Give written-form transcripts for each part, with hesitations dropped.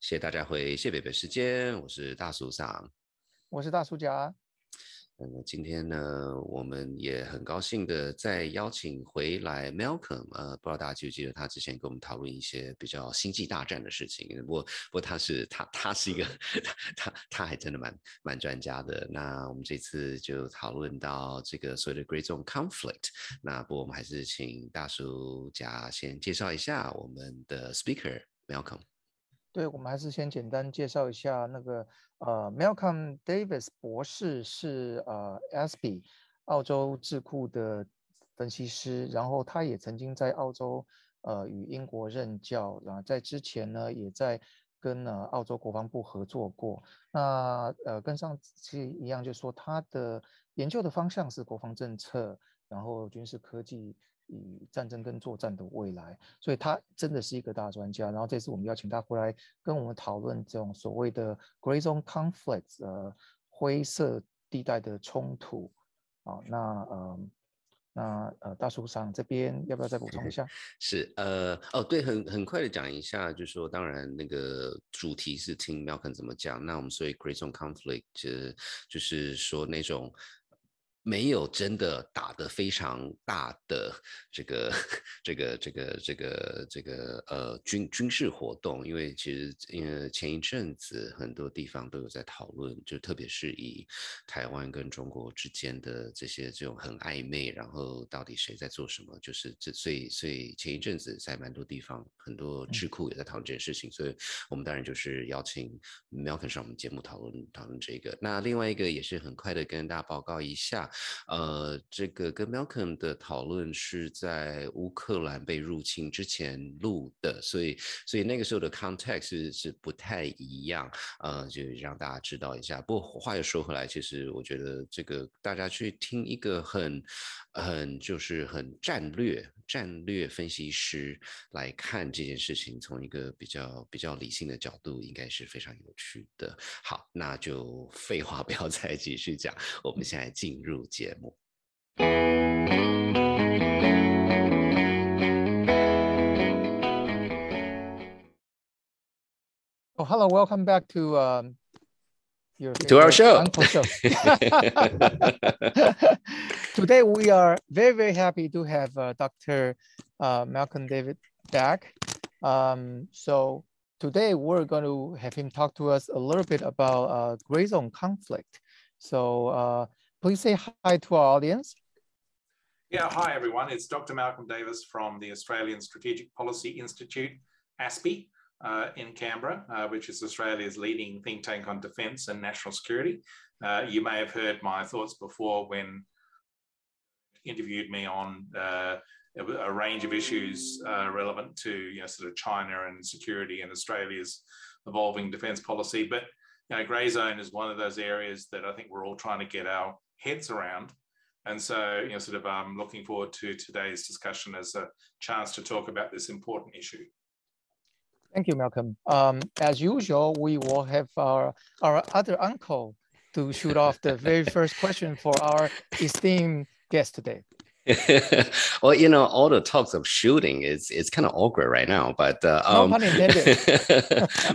谢谢大家回谢北北时间，我是大叔桑，我是大叔甲。今天呢，我们也很高兴的再邀请回来 Malcolm，不知道大家记不记得他之前跟我们讨论一些比较星际大战的事情，不过他是一个他还真的蛮专家的。那我们这次就讨论到这个所谓的 Gray Zone Conflict， 那不过我们还是请大叔甲先介绍一下我们的 speaker Malcolm。对，我们还是先简单介绍一下那个Malcolm Davis 博士是ASPI 澳洲智库的分析师，然后他也曾经在澳洲与英国任教，然后在之前呢也在跟澳洲国防部合作过。那跟上次一样，就是说他的研究的方向是国防政策，然后军事科技与战争跟作战的未来，所以他真的是一个大专家。然后这次我们邀请他回来跟我们讨论这种所谓的 Gray Zone Conflict， 灰色地带的冲突。好，那大叔上这边要不要再补充一下？是对，很快的讲一下，就是说，当然那个主题是听 Malcolm 怎么讲。那我们所谓 Gray Zone Conflict， 就是说那种没有真的打得非常大的这个军事活动，因为其实前一阵子很多地方都有在讨论，就特别是以台湾跟中国之间的这种很暧昧，然后到底谁在做什么，就是所以前一阵子在蛮多地方很多智库也在讨论这件事情，所以我们当然就是邀请 Malcolm 上我们节目讨论这个。那另外一个也是很快的跟大家报告一下。这个跟 Malcolm 的讨论是在乌克兰被入侵之前录的，所以那个时候的 context 是不太一样，就让大家知道一下。不过话又说回来，其实我觉得这个大家去听一个很战略分析师来看这件事情，从一个比较理性的角度，应该是非常有趣的。好，那就废话不要再继续讲，我们现在进入节目。Oh, hello, welcome back to our show. Uncle show. Today we are very, very happy to have Dr. Malcolm David back. So today we're going to have him talk to us a little bit about Gray Zone conflict. So please say hi to our audience. Yeah, hi everyone. It's Dr. Malcolm Davis from the Australian Strategic Policy Institute, ASPI, in Canberra, which is Australia's leading think tank on defence and national security. You may have heard my thoughts before when interviewed me on a range of issues relevant to sort of China and security and Australia's evolving defence policy. But grey zone is one of those areas that I think we're all trying to get our heads around. And so, I'm looking forward to today's discussion as a chance to talk about this important issue. Thank you, Malcolm. As usual, we will have our other uncle to shoot off the very first question for our esteemed guest today. Well, all the talks of shooting it's kind of awkward right now, but no pun intended.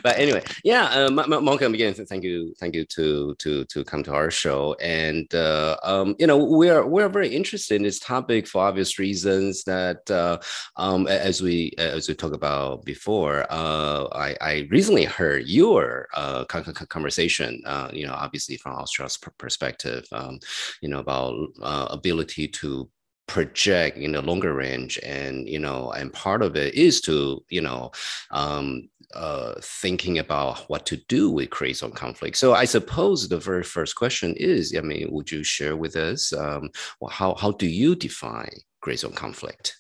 But anyway, yeah, Malcolm, again, thank you to come to our show, and we're very interested in this topic for obvious reasons. That as we talked about before, I recently heard your conversation, obviously from Australia's perspective, about ability to project longer range, and and part of it is to thinking about what to do with Gray Zone conflict. So I suppose the very first question is, would you share with us how do you define Gray Zone conflict?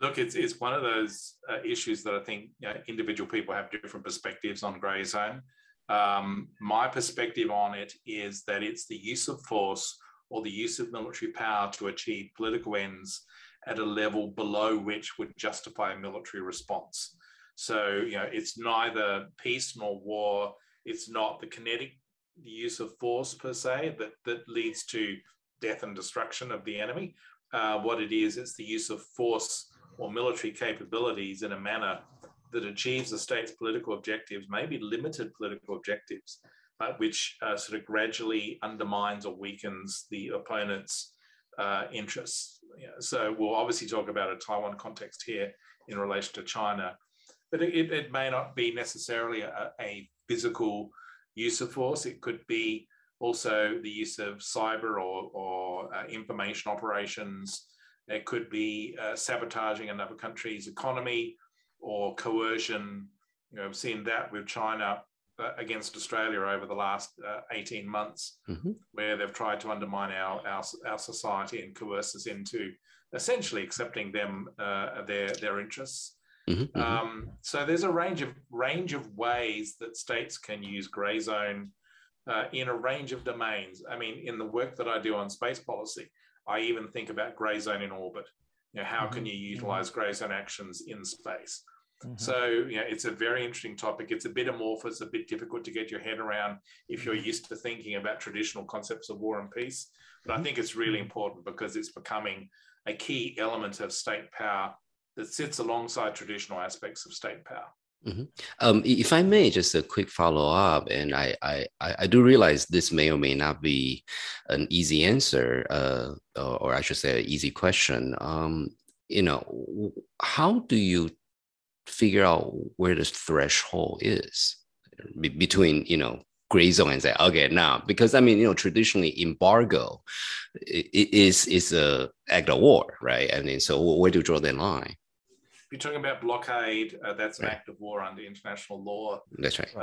Look, it's one of those issues that I think individual people have different perspectives on grey zone. My perspective on it is that it's the use of force or the use of military power to achieve political ends at a level below which would justify a military response. So, it's neither peace nor war. It's not the kinetic use of force per se that leads to death and destruction of the enemy. What it is, it's the use of force or military capabilities in a manner that achieves the state's political objectives, maybe limited political objectives, but which sort of gradually undermines or weakens the opponent's interests. So we'll obviously talk about a Taiwan context here in relation to China, but it may not be necessarily a physical use of force. It could be also the use of cyber or information operations. It could be sabotaging another country's economy or coercion. I've seen that with China against Australia over the last 18 months, where they've tried to undermine our society and coerce us into essentially accepting them their interests. So there's a range of ways that states can use grey zone in a range of domains. I mean, in the work that I do on space policy, I even think about grey zone in orbit. How can you utilize grey zone actions in space? So, it's a very interesting topic. It's a bit amorphous, a bit difficult to get your head around if you're used to thinking about traditional concepts of war and peace. But I think it's really important because it's becoming a key element of state power that sits alongside traditional aspects of state power. If I may, just a quick follow-up, and I do realize this may or may not be an easy answer, or I should say an easy question. How do you figure out where the threshold is between, gray zone and say, okay, now, because I mean, traditionally embargo is a act of war, right? I mean, so where do you draw that line? If you're talking about blockade, that's an act of war under international law. That's right.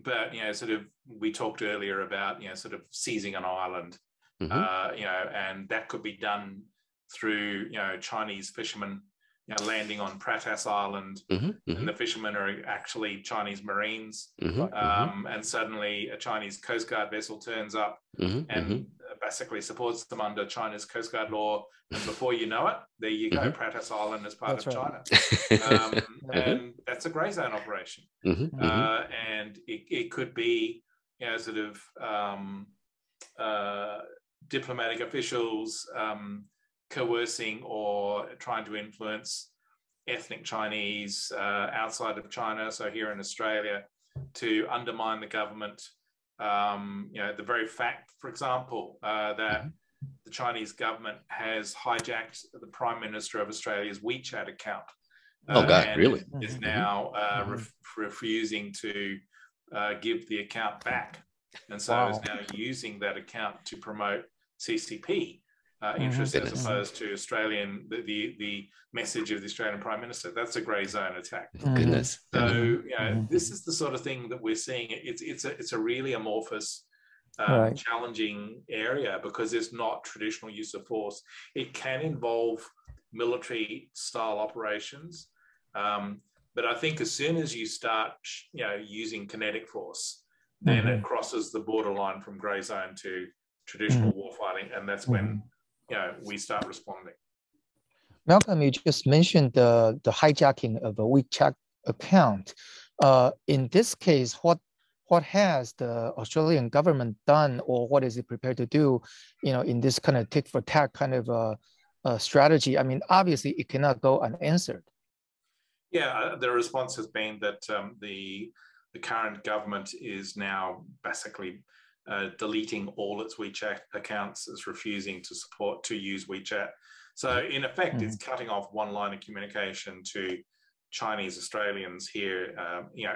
But, we talked earlier about, sort of seizing an island, and that could be done through, Chinese fishermen landing on Pratas Island, and the fishermen are actually Chinese Marines, and suddenly a Chinese Coast Guard vessel turns up and basically supports them under China's Coast Guard law, and before you know it, there you go, Pratas Island is part of China. And that's a grey zone operation. And it could be, diplomatic officials coercing or trying to influence ethnic Chinese outside of China, so here in Australia, to undermine the government. The very fact, for example, that the Chinese government has hijacked the Prime Minister of Australia's WeChat account. And really? Is now refusing to give the account back. And so is now using that account to promote CCP interest as opposed to Australian, the message of the Australian Prime Minister. That's a grey zone attack. Goodness. So this is the sort of thing that we're seeing. It's a really amorphous, challenging area because there's not traditional use of force. It can involve military style operations, but I think as soon as you start, using kinetic force, then it crosses the borderline from grey zone to traditional warfighting, and that's when we start responding. Malcolm, you just mentioned the hijacking of a WeChat account. In this case, what has the Australian government done, or what is it prepared to do, in this kind of tit for tat kind of strategy? I mean, obviously, it cannot go unanswered. Yeah, the response has been that the current government is now basically deleting all its WeChat accounts, is refusing to use WeChat. So in effect, it's cutting off one line of communication to Chinese Australians here,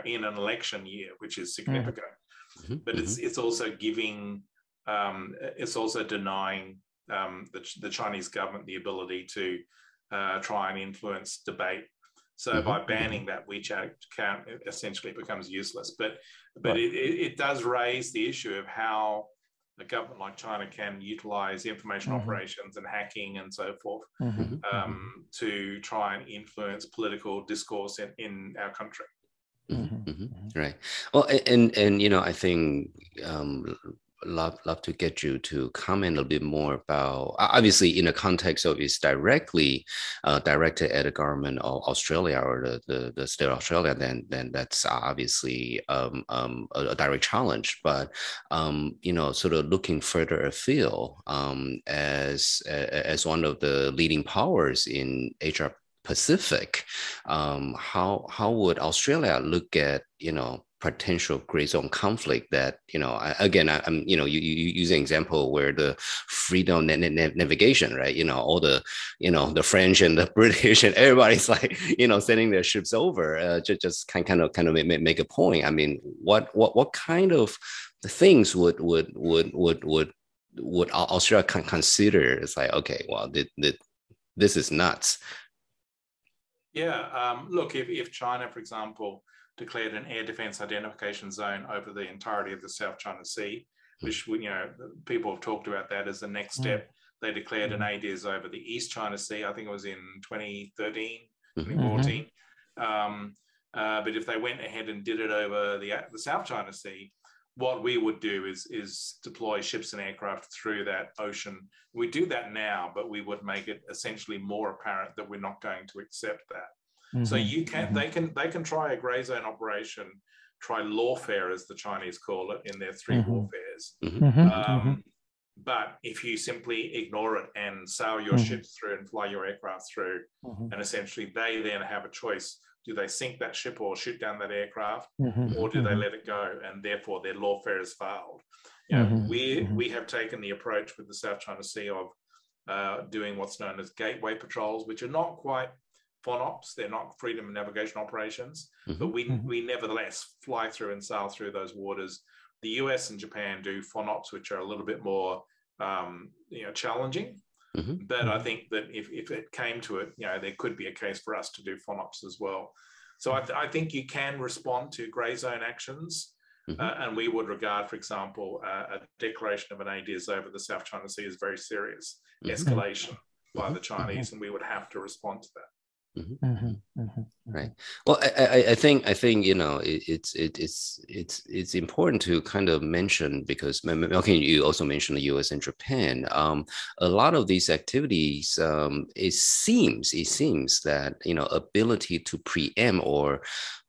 in an election year, which is significant. But it's also giving, it's also denying the Chinese government the ability to try and influence debate. So by banning that WeChat account, it essentially becomes useless. But it does raise the issue of how a government like China can utilize information operations and hacking and so forth to try and influence political discourse in our country. Right. Well, and I think love to get you to comment a little bit more about, obviously in the context of it's directly directed at the government of Australia or the state of Australia, then that's obviously a direct challenge. But sort of looking further afield, as one of the leading powers in HR Pacific, how would Australia look at, potential gray zone conflict that, I'm, you use an example where the freedom navigation, right? All the, the French and the British and everybody's like, sending their ships over, just kind of make a point. I mean, what kind of things would Australia consider? It's like, okay, well, this is nuts. Yeah, look, if China, for example, declared an air defense identification zone over the entirety of the South China Sea, which, people have talked about that as the next step. They declared an ADIZ over the East China Sea, I think it was in 2013, 2014. But if they went ahead and did it over the South China Sea, what we would do is deploy ships and aircraft through that ocean. We do that now, but we would make it essentially more apparent that we're not going to accept that. So they can try a grey zone operation, try lawfare as the Chinese call it in their three warfares. But if you simply ignore it and sail your ships through and fly your aircraft through, and essentially they then have a choice. Do they sink that ship or shoot down that aircraft, or do they let it go? And therefore their lawfare has failed. We have taken the approach with the South China Sea of doing what's known as gateway patrols, which are not quite FONOPs, they're not freedom of navigation operations, but we nevertheless fly through and sail through those waters. The US and Japan do FONOPs, which are a little bit more challenging. But I think that if it came to it, there could be a case for us to do FONOPs as well. So I think you can respond to grey zone actions, and we would regard, for example, a declaration of an ADIZ over the South China Sea as very serious escalation by the Chinese, and we would have to respond to that. Right. Well, I think it's important to kind of mention, because Malcolm, you also mentioned the U.S. and Japan. A lot of these activities, it seems that ability to preempt or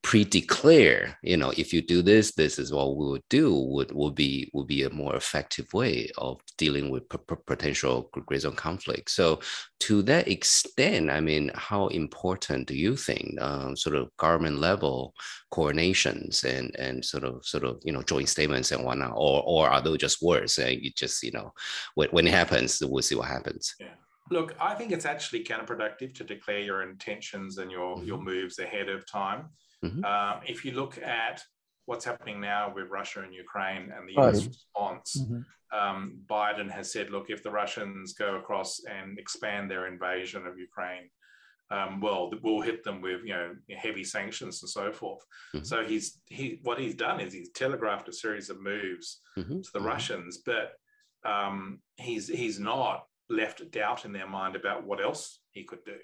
pre-declare, if you do this is what we would do, would be a more effective way of dealing with potential gray zone conflict. So to that extent, I mean, how important do you think sort of government level coordinations and sort of joint statements and whatnot, or are those just words and you just when it happens we'll see what happens? Yeah. Look, I think it's actually counterproductive to declare your intentions and your moves ahead of time. If you look at what's happening now with Russia and Ukraine and the US response, Biden has said, look, if the Russians go across and expand their invasion of Ukraine, well, we'll hit them with heavy sanctions and so forth. So what he's done is he's telegraphed a series of moves to the Russians, but he's not left doubt in their mind about what else he could do.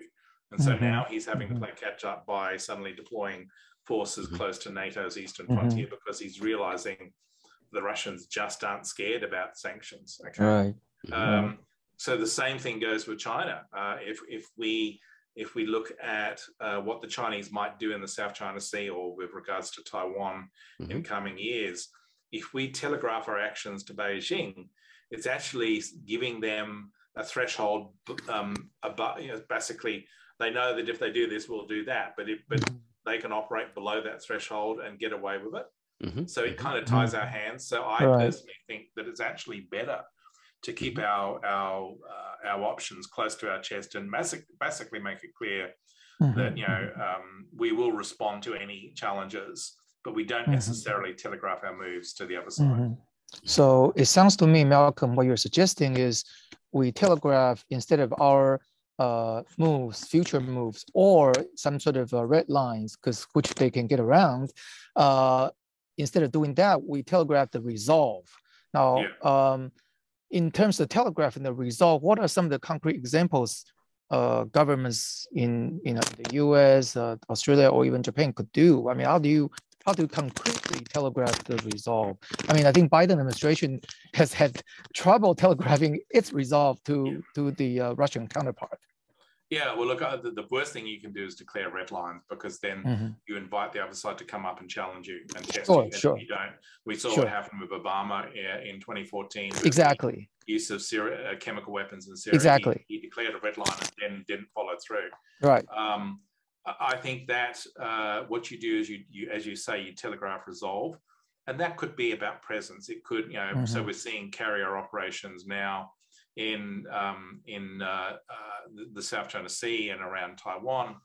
And so now he's having to play catch up by suddenly deploying forces close to NATO's eastern frontier, because he's realizing the Russians just aren't scared about sanctions. Okay. So the same thing goes with China. If we look at what the Chinese might do in the South China Sea or with regards to Taiwan in coming years, if we telegraph our actions to Beijing, it's actually giving them a threshold. Basically, they know that if they do this, we'll do that, but they can operate below that threshold and get away with it. So it kind of ties our hands. So I personally think that it's actually better to keep our options close to our chest and basically make it clear that we will respond to any challenges, but we don't necessarily telegraph our moves to the other side. So it sounds to me, Malcolm, what you're suggesting is we telegraph instead of our moves, future moves, or some sort of red lines, which they can get around. Instead of doing that, we telegraph the resolve. Now, in terms of telegraphing the resolve, what are some of the concrete examples governments in the US, Australia, or even Japan could do? I mean, how do you concretely telegraph the resolve? I mean, I think Biden administration has had trouble telegraphing its resolve to the Russian counterpart. Yeah, well, look, the worst thing you can do is declare red lines, because then you invite the other side to come up and challenge you and test you. And if you don't, we saw what happened with Obama in 2014. Exactly. Use of chemical weapons in Syria. Exactly. He declared a red line and then didn't follow through. Right. I think that what you do is you, as you say, you telegraph resolve, and that could be about presence. It could, you know, so we're seeing carrier operations now in the South China Sea and around Taiwan,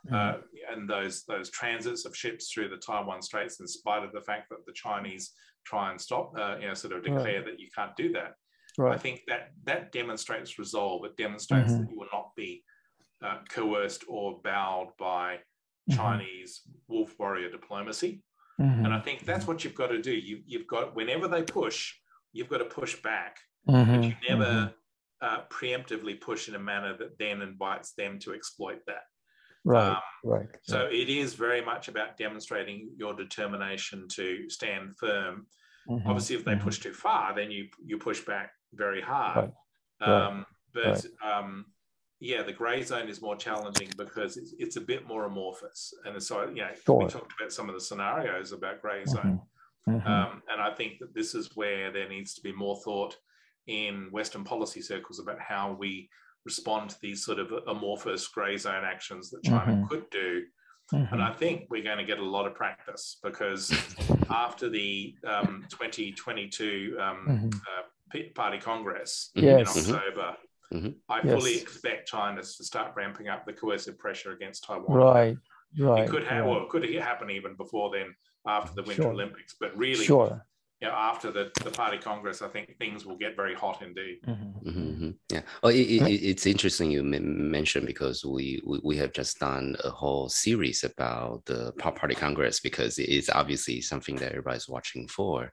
and those transits of ships through the Taiwan Straits, in spite of the fact that the Chinese try and stop, you know, sort of declare that you can't do that. Right. I think that demonstrates resolve. It demonstrates that you will not be coerced or bowed by Chinese wolf warrior diplomacy. And I think that's what you've got to do. You've got, whenever they push, you've got to push back, but you never preemptively push in a manner that then invites them to exploit that. Right, So it is very much about demonstrating your determination to stand firm. Obviously, if they push too far, then you push back very hard. Yeah, the grey zone is more challenging because it's a bit more amorphous. And so, you know, we talked about some of the scenarios about grey zone. And I think that this is where there needs to be more thought in Western policy circles about how we respond to these sort of amorphous grey zone actions that China could do. And I think we're going to get a lot of practice, because after the 2022 Party Congress in October, I fully expect China to start ramping up the coercive pressure against Taiwan. It could happen, well, it could happen even before then, after the Winter Olympics, but really, you know, after the Party Congress, I think things will get very hot indeed. Yeah, well, it's interesting you mentioned, because we have just done a whole series about the Party Congress, because it's obviously something that everybody's watching for.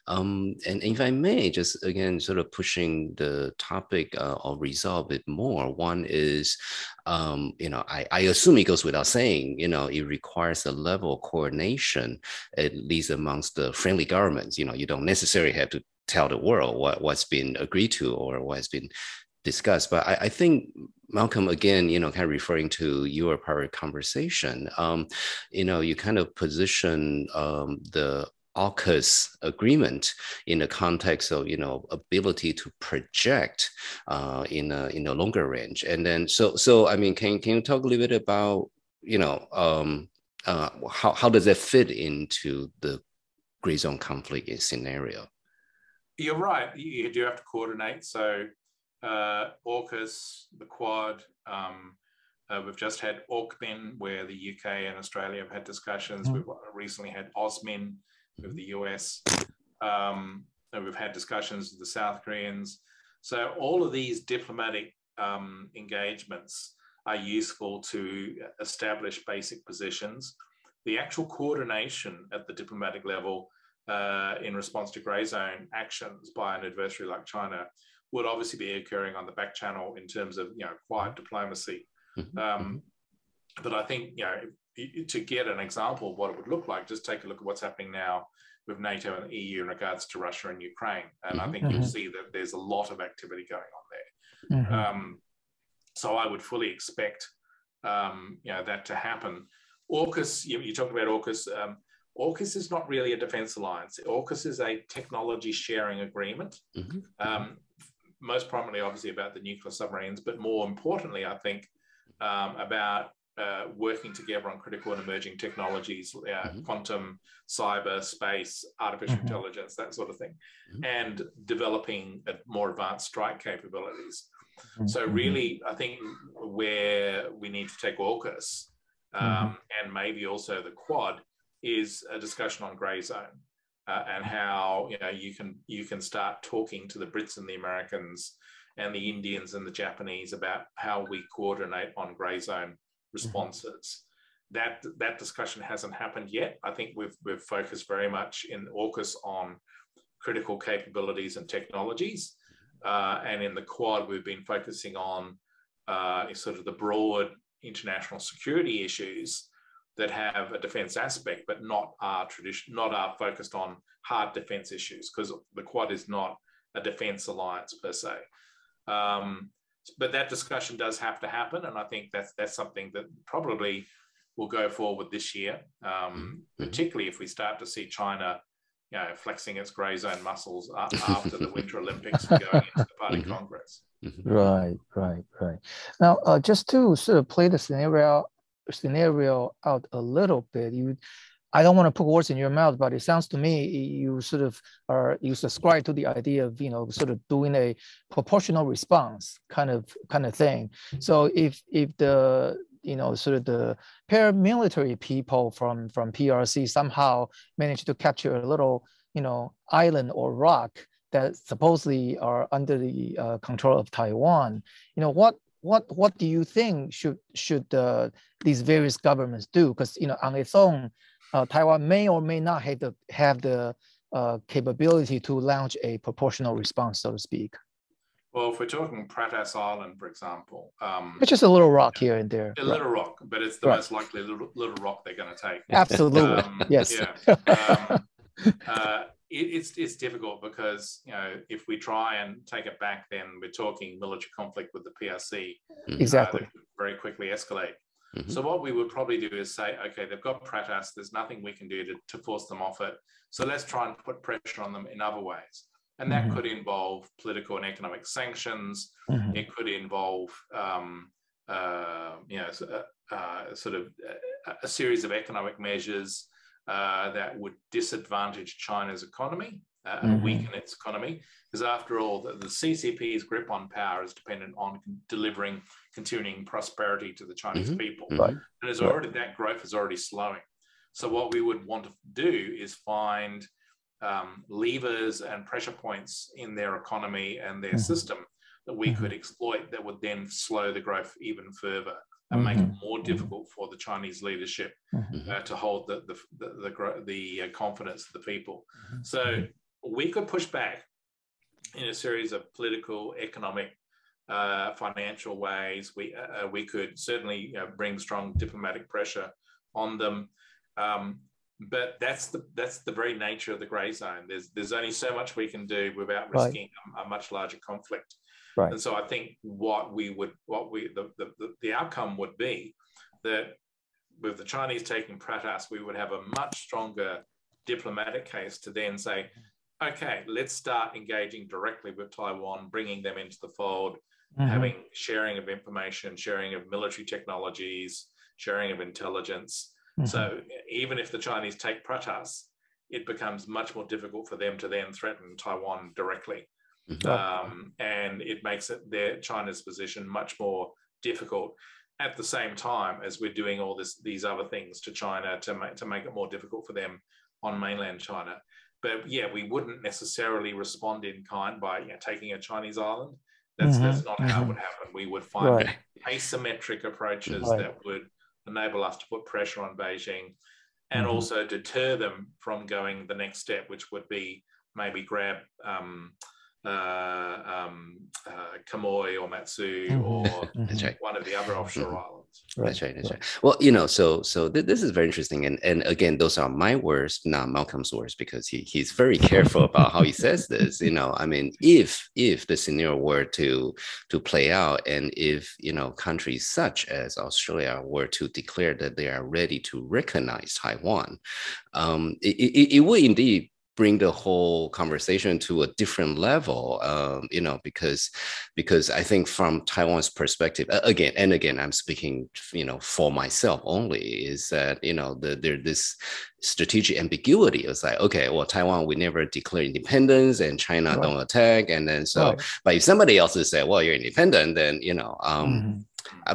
And if I may, just again, sort of pushing the topic of resolve a bit more. One is, you know, I assume it goes without saying, you know, it requires a level of coordination, at least amongst the friendly governments. You know, you don't necessarily have to tell the world what's been agreed to or what has been discussed. But I think, Malcolm, again, you know, kind of referring to your prior conversation, you know, you kind of position the AUKUS agreement in the context of, you know, ability to project in a longer range. And then, so I mean, can you talk a little bit about, you know, how does that fit into the gray zone conflict scenario? You're right. You do have to coordinate. So AUKUS, the Quad, we've just had AUKMIN, where the UK and Australia have had discussions. We've recently had OSMIN with the US. We've had discussions with the South Koreans. So all of these diplomatic engagements are useful to establish basic positions. The actual coordination at the diplomatic level in response to grey zone actions by an adversary like China would obviously be occurring on the back channel in terms of, you know, quiet diplomacy. But I think, you know, to get an example of what it would look like, just take a look at what's happening now with NATO and the EU in regards to Russia and Ukraine. And I think you'll see that there's a lot of activity going on there. So I would fully expect, you know, that to happen. AUKUS, you talked about AUKUS. AUKUS is not really a defense alliance. AUKUS is a technology sharing agreement, most prominently, obviously, about the nuclear submarines, but more importantly, I think, about working together on critical and emerging technologies, quantum, cyber, space, artificial intelligence, that sort of thing, and developing more advanced strike capabilities. So really, I think where we need to take AUKUS and maybe also the Quad is a discussion on grey zone and how, you know, you can start talking to the Brits and the Americans and the Indians and the Japanese about how we coordinate on grey zone responses. That discussion hasn't happened yet. I think we've focused very much in AUKUS on critical capabilities and technologies, and in the Quad we've been focusing on sort of the broad international security issues that have a defense aspect, but not are focused on hard defense issues, because the Quad is not a defense alliance per se. but that discussion does have to happen, and I think that's something that probably will go forward this year, particularly if we start to see China, flexing its grey zone muscles after the Winter Olympics and going into the Party Congress. Right. Now, just to sort of play the scenario out a little bit, I don't want to put words in your mouth, but it sounds to me you subscribe to the idea of sort of doing a proportional response kind of thing. So if the sort of the paramilitary people from PRC somehow manage to capture a little island or rock that supposedly are under the control of Taiwan, what do you think should these various governments do? Because on its own, Taiwan may or may not have the capability to launch a proportional response, so to speak. Well, if we're talking Pratas Island, for example, it's just a little rock here and there. A little rock, but it's the most likely little rock they're going to take. Absolutely, yes. It's difficult because if we try and take it back, then we're talking military conflict with the PRC. Exactly. That could very quickly escalate. So what we would probably do is say, okay, they've got Pratas, there's nothing we can do to force them off it. So let's try and put pressure on them in other ways. And that could involve political and economic sanctions. It could involve, sort of a series of economic measures that would disadvantage China's economy and weaken its economy. Because after all, the CCP's grip on power is dependent on delivering continuing prosperity to the Chinese people. And that growth is already slowing. So what we would want to do is find levers and pressure points in their economy and their system that we could exploit that would then slow the growth even further and make it more difficult for the Chinese leadership to hold the confidence of the people. So we could push back in a series of political, economic, financial ways. We could certainly bring strong diplomatic pressure on them. But that's the very nature of the grey zone. There's only so much we can do without risking a much larger conflict. And so I think the outcome would be that with the Chinese taking Pratas, we would have a much stronger diplomatic case to then say, okay, let's start engaging directly with Taiwan, bringing them into the fold, having sharing of information, sharing of military technologies, sharing of intelligence. So even if the Chinese take Pratas, it becomes much more difficult for them to then threaten Taiwan directly. And it makes China's position much more difficult at the same time as we're doing all these other things to China to make it more difficult for them on mainland China. But we wouldn't necessarily respond in kind by taking a Chinese island. That's not how it would happen. We would find asymmetric approaches that would enable us to put pressure on Beijing and also deter them from going the next step, which would be maybe grab Kamoy or Matsu or one of the other offshore islands. That's right. Well, so this is very interesting. And again, those are my words, not Malcolm's words, because he's very careful about how he says this. I mean, if the scenario were to play out, and if, countries such as Australia were to declare that they are ready to recognize Taiwan, it would indeed bring the whole conversation to a different level, because I think from Taiwan's perspective, again, I'm speaking, for myself only, is that, there's this strategic ambiguity. It's like, okay, well, Taiwan, we never declare independence and China don't attack. And then but if somebody else is say, well, you're independent, then,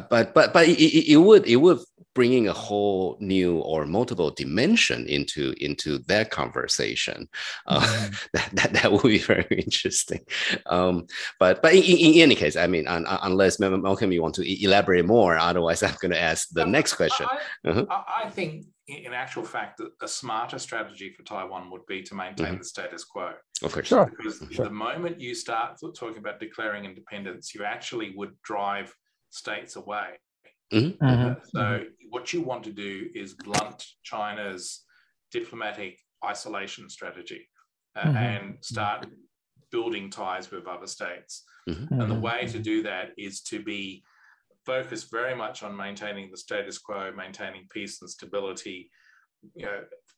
but it would bringing a whole new or multiple dimension into that conversation. That would be very interesting. But in any case, I mean, unless Malcolm, you want to elaborate more, otherwise I'm going to ask the next question. I think, in actual fact, a smarter strategy for Taiwan would be to maintain the status quo. Of course. Because the moment you start talking about declaring independence, you actually would drive states away. So what you want to do is blunt China's diplomatic isolation strategy and start building ties with other states. Mm-hmm. And the way to do that is to be focused very much on maintaining the status quo, maintaining peace and stability,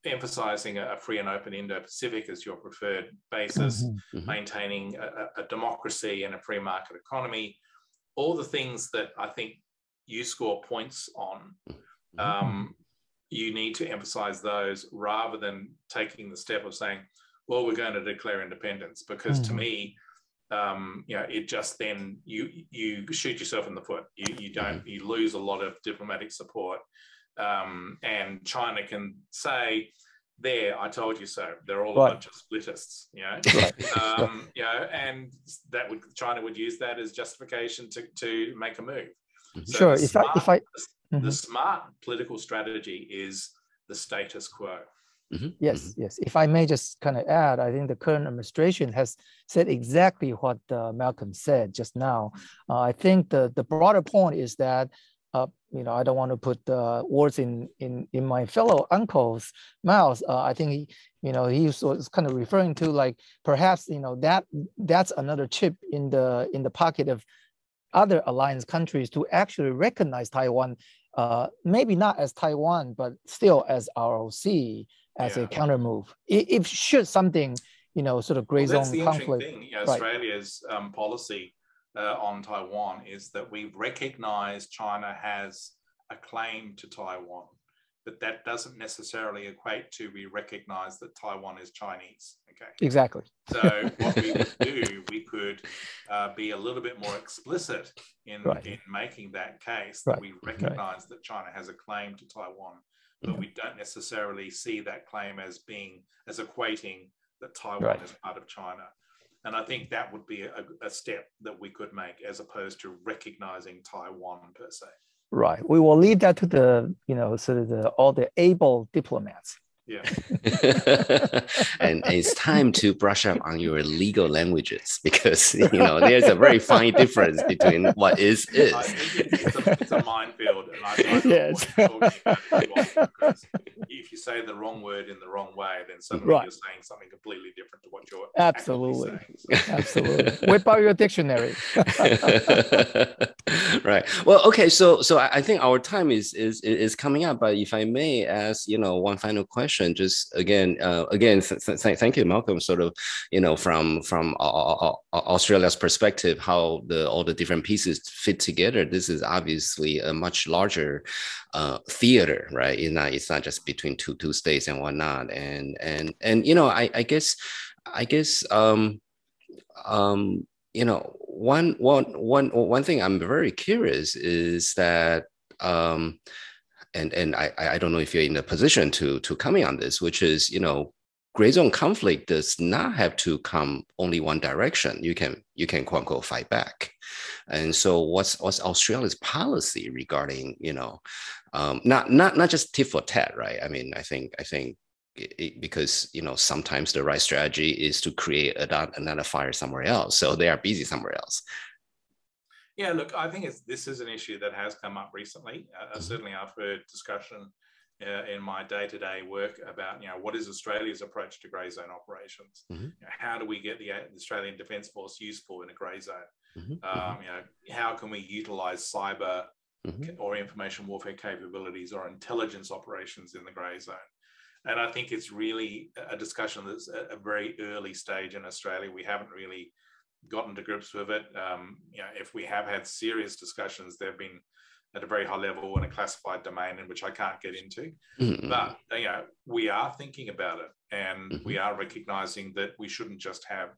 emphasizing a free and open Indo-Pacific as your preferred basis, maintaining a democracy and a free market economy, all the things that I think you score points on. You need to emphasize those rather than taking the step of saying, well, we're going to declare independence, because to me, it just then you shoot yourself in the foot. You lose a lot of diplomatic support, and China can say, "There, I told you so." They're all a bunch of splittists, and China would use that as justification to make a move. So the smart political strategy is the status quo. Yes. If I may just kind of add, I think the current administration has said exactly what Malcolm said just now. I think the broader point is that, I don't want to put words in my fellow uncle's mouth. I think he was kind of referring to, like, perhaps that's another chip in the pocket of other alliance countries to actually recognize Taiwan, maybe not as Taiwan, but still as ROC, as a counter move. If should something, sort of gray zone conflict. That's the interesting thing. Australia's policy on Taiwan is that we recognize China has a claim to Taiwan, but that doesn't necessarily equate to we recognize that Taiwan is Chinese. Okay. Exactly. So what we would do, we could be a little bit more explicit in making that case, that we recognize that China has a claim to Taiwan, but we don't necessarily see that claim as equating that Taiwan is part of China. And I think that would be a step that we could make, as opposed to recognizing Taiwan per se. Right. We will leave that to the, sort of all the able diplomats. Yeah. And it's time to brush up on your legal languages, because there's a very fine difference between what is. I think it's a minefield, and I don't know what you're talking about, because if you say the wrong word in the wrong way, then suddenly you're saying something completely different to what you're absolutely saying. Absolutely. Whip out your dictionary. Right. Well, okay. So I think our time is coming up, but if I may ask, one final question. Just again, thank you, Malcolm. Sort of, from Australia's perspective, how all the different pieces fit together. This is obviously a much larger theater, right? It's not just between two states and whatnot. And I guess one thing I'm very curious is that. And I don't know if you're in a position to comment on this, which is, gray zone conflict does not have to come only one direction. You can quote unquote fight back. And so what's Australia's policy regarding, not just tit for tat, right? I mean, I think because, sometimes the right strategy is to create another fire somewhere else. So they are busy somewhere else. Yeah, look, I think this is an issue that has come up recently. Certainly I've heard discussion in my day-to-day work about, what is Australia's approach to grey zone operations? How do we get the Australian Defence Force useful in a grey zone? How can we utilise cyber or information warfare capabilities or intelligence operations in the grey zone? And I think it's really a discussion that's at a very early stage in Australia. We haven't really gotten to grips with it. If we have had serious discussions, they've been at a very high level in a classified domain in which I can't get into. But we are thinking about it, and we are recognizing that we shouldn't just have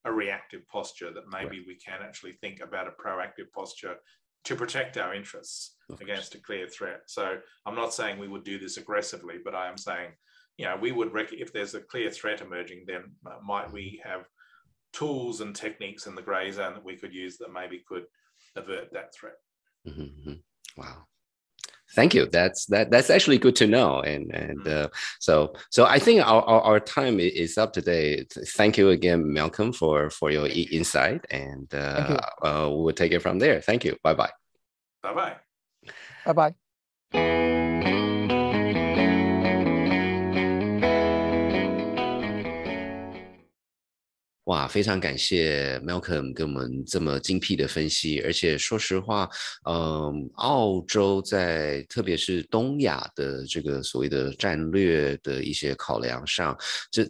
a reactive posture, that maybe we can actually think about a proactive posture to protect our interests against a clear threat. So I'm not saying we would do this aggressively, but I am saying, we would, if there's a clear threat emerging, then might we have tools and techniques in the grey zone that we could use that maybe could avert that threat. Wow. Thank you. That's actually good to know. And so I think our time is up today. Thank you again, Malcolm, for your insight, and we'll take it from there. Thank you. Bye-bye. Bye-bye. Bye-bye. 哇，非常感谢 Malcolm 跟我们这么精辟的分析，而且说实话，澳洲在特别是东亚的这个所谓的战略的一些考量上，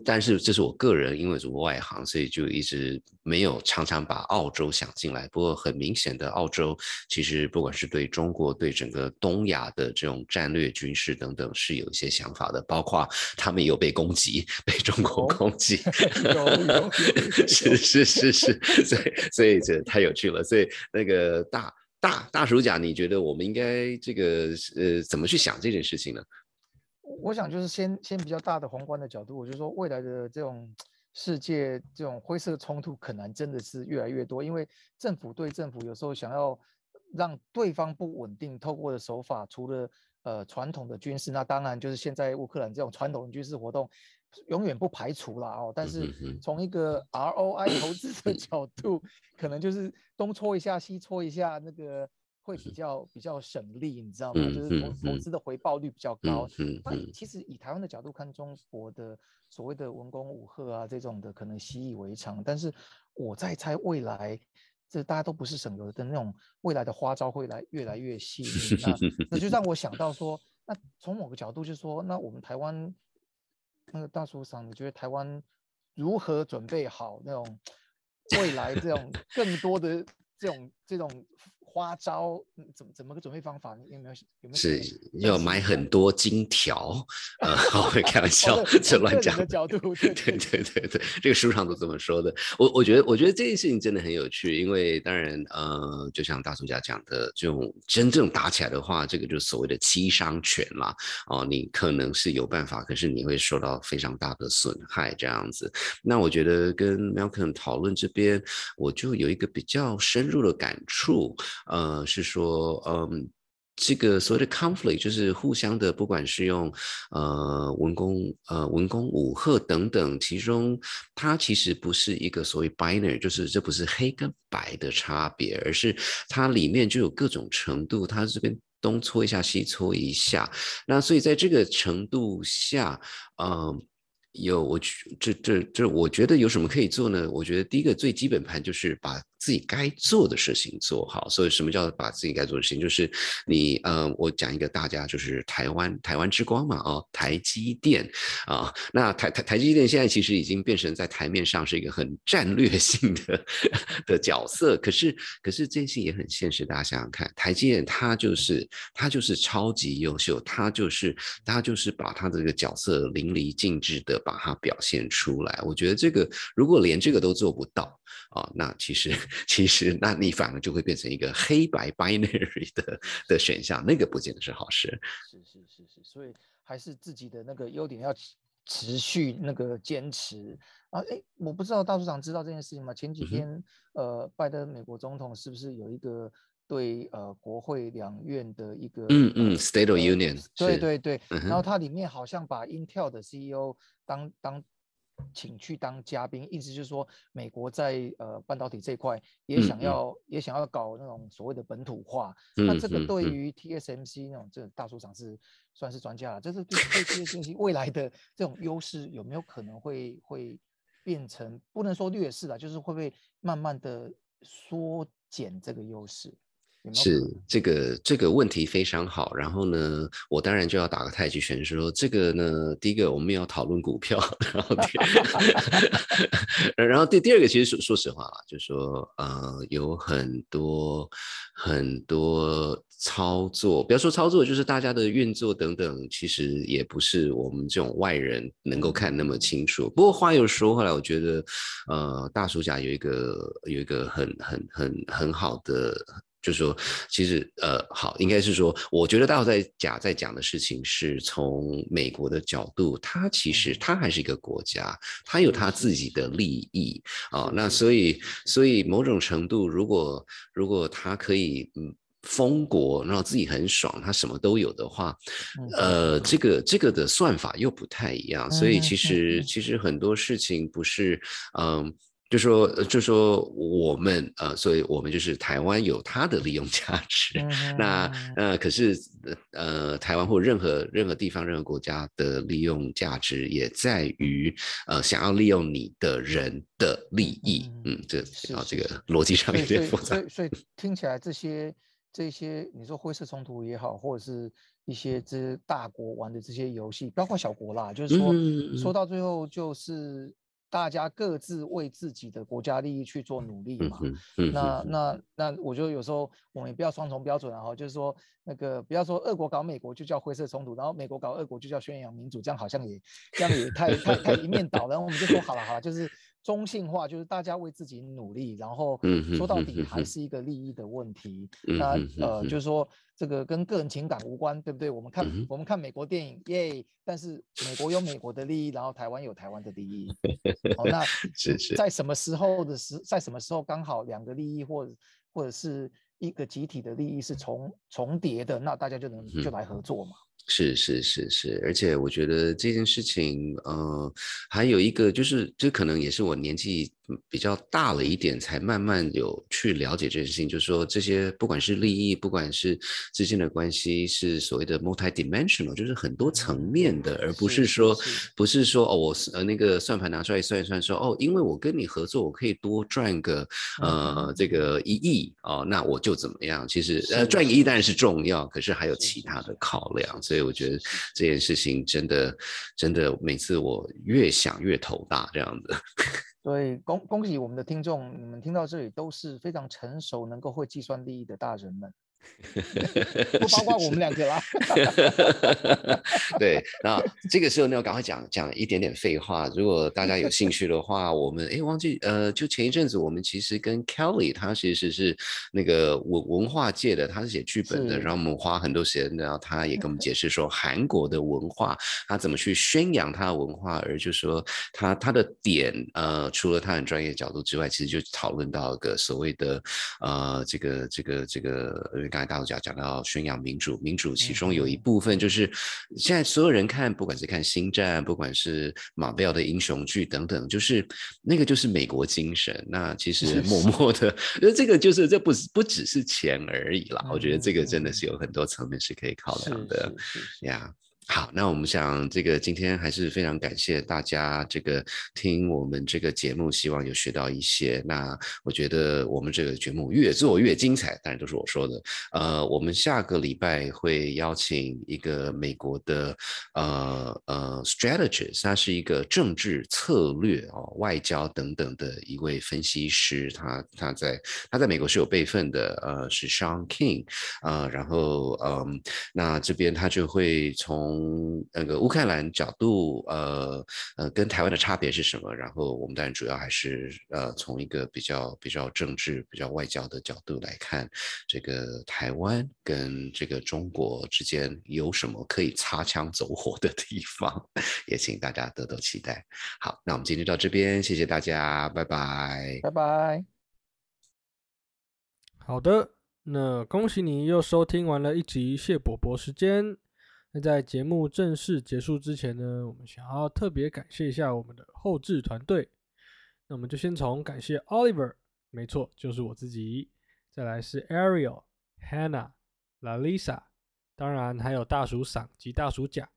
但是这是我个人，因为是外行，所以就一直没有常常把澳洲想进来。不过很明显的，澳洲其实不管是对中国、对整个东亚的这种战略军事等等是有一些想法的，包括他们有被攻击，被中国攻击，有是，所以这太有趣了。所以那个大叔讲，你觉得我们应该这个怎么去想这件事情呢？我想就是先比较大的宏观的角度，我就说未来的这种世界这种灰色冲突可能真的是越来越多，因为政府对政府有时候想要让对方不稳定，透过的手法除了传统的军事，那当然就是现在乌克兰这种传统的军事活动永远不排除啦哦，但是从一个 ROI 投资的角度，可能就是东搓一下西搓一下，那个会比较省力，你知道吗？就是投资的回报率比较高。那其实以台湾的角度看，中国的所谓的文攻武吓啊这种的，可能习以为常。但是我在猜未来，这大家都不是省油的那种，未来的花招会越来越细腻。那就让我想到说，那从某个角度就是说，那我们台湾那个大叔桑，你觉得台湾如何准备好那种未来这种更多的这种花招，怎么个准备方法？有没有？是要买很多金条，我会开玩笑，这乱讲的角度，对，这个书上都这么说的。我觉得这件事情真的很有趣，因为当然就像大叔家讲的，这种真正打起来的话，这个就是所谓的七伤拳嘛。你可能是有办法，可是你会受到非常大的损害这样子。那我觉得跟 Malcolm 讨论这边，我就有一个比较深入的感触。是说，这个所谓的 conflict 就是互相的，不管是用文攻武吓等等，其中它其实不是一个所谓 binary， 就是这不是黑跟白的差别，而是它里面就有各种程度，它这边东搓一下西搓一下，那所以在这个程度下，我觉得有什么可以做呢？我觉得第一个最基本盘就是把自己该做的事情做好。所以什么叫把自己该做的事情？就是你我讲一个大家就是台湾之光嘛，台积电啊，那台积电现在其实已经变成在台面上是一个很战略性的角色。可是这件事也很现实，大家想想看，台积电它就是超级优秀，它就是把它这个角色淋漓尽致的把它表现出来。我觉得这个如果连这个都做不到那其实那你反而就会变成一个黑白 binary 的选项，那个不见得是好事。是，所以还是自己的那个优点要持续那个坚持啊。我不知道大署长知道这件事情吗？前几天拜登美国总统是不是有一个对国会两院的一个State of Union， 对，然后它里面好像把 Intel 的 CEO 请去当嘉宾，意思就是说美国在半导体这一块也想要搞那种所谓的本土化。那这个对于 TSMC 那种这大署长是算是专家了，这是对 TSMC 未来的这种优势有没有可能会变成不能说劣势啦，就是会不会慢慢的缩减这个优势？是这个问题非常好，然后呢，我当然就要打个太极拳，说这个呢，第一个我们要讨论股票，然后第二个其实说实话啦，就是说有很多操作，不要说操作，就是大家的运作等等，其实也不是我们这种外人能够看那么清楚。不过话又说回来，我觉得大叔甲有一个很好的。就是说，其实好，应该是说，我觉得大叔在讲的事情是从美国的角度，它其实它还是一个国家，它有它自己的利益那所以某种程度，如果它可以封国，然后自己很爽，他什么都有的话，这个的算法又不太一样，所以其实很多事情不是就说我们所以我们就是台湾有它的利用价值，那可是台湾或任何地方任何国家的利用价值也在于想要利用你的人的利益，这个逻辑上有点复杂，所以听起来这些你说灰色冲突也好，或者是一些这大国玩的这些游戏，包括小国啦，就是说说到最后就是大家各自为自己的国家利益去做努力嘛。那我觉得有时候我们也不要双重标准啊，就是说那个不要说俄国搞美国就叫灰色冲突，然后美国搞俄国就叫宣扬民主，这样好像也太一面倒了。然后我们就说好了，就是中性化，就是大家为自己努力，然后说到底还是一个利益的问题。那就是说这个跟个人情感无关，对不对？我们看美国电影耶，但是美国有美国的利益，然后台湾有台湾的利益。那在什么时候刚好两个利益或者是一个集体的利益是重叠的，那大家就来合作嘛。是，而且我觉得这件事情，还有一个就是这可能也是我年纪比较大了一点，才慢慢有去了解这件事情，就是说这些不管是利益，不管是之间的关系，是所谓的 multi-dimensional， 就是很多层面的，而不是说哦，我那个算盘拿出来算一算，说哦，因为我跟你合作，我可以多赚个这个1亿哦，那我就怎么样？其实赚1亿当然是重要，可是还有其他的考量，所以我觉得这件事情真的每次我越想越头大这样子。所以恭喜我们的听众，你们听到这里都是非常成熟、能够会计算利益的大人们。不包括我们2个啦。对，那这个时候呢，我赶快讲一点点废话。如果大家有兴趣的话，我们忘记就前一阵子我们其实跟 Kelly， 他其实是那个文化界的，他是写剧本的，然后我们花很多时间，然后他也跟我们解释说韩国的文化，他怎么去宣扬他的文化，而就说他的点除了他很专业的角度之外，其实就讨论到一个所谓的这个。刚才大陆讲到宣扬民主，其中有一部分就是现在所有人看，不管是看星战，不管是马贝尔的英雄剧等等，就是那个就是美国精神。那其实默默的，这个就是这不只是钱而已啦。我觉得这个真的是有很多层面是可以考量的呀。好，那我们想这个今天还是非常感谢大家这个听我们这个节目，希望有学到一些。那我觉得我们这个节目越做越精彩，当然都是我说的。我们下个礼拜会邀请一个美国的strategist， 他是一个政治策略外交等等的一位分析师，他在美国是有辈分的，是 Sean King， 然后那这边他就会从那个乌克兰角度，跟台湾的差别是什么？然后我们当然主要还是从一个比较政治、比较外交的角度来看，这个台湾跟这个中国之间有什么可以擦枪走火的地方，也请大家多多期待。好，那我们今天就到这边，谢谢大家，拜拜，拜拜。好的，那恭喜你又收听完了一集谢伯伯时间。那在节目正式结束之前呢，我们想要特别感谢一下我们的后制团队。那我们就先从感谢 Oliver， 没错，就是我自己，再来是 Ariel、Hannah、Lalisa， 当然还有大叔赏及大叔甲。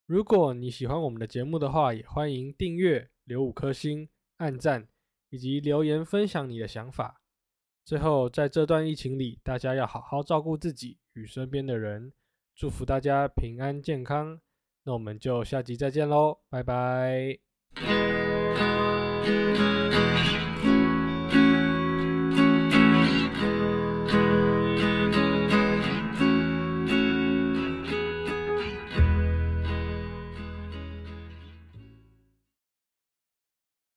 如果你喜欢我们的节目的话，也欢迎订阅、留5颗星、按赞，以及留言分享你的想法。最后，在这段疫情里，大家要好好照顾自己与身边的人。祝福大家平安健康，那我们就下集再见喽，拜拜。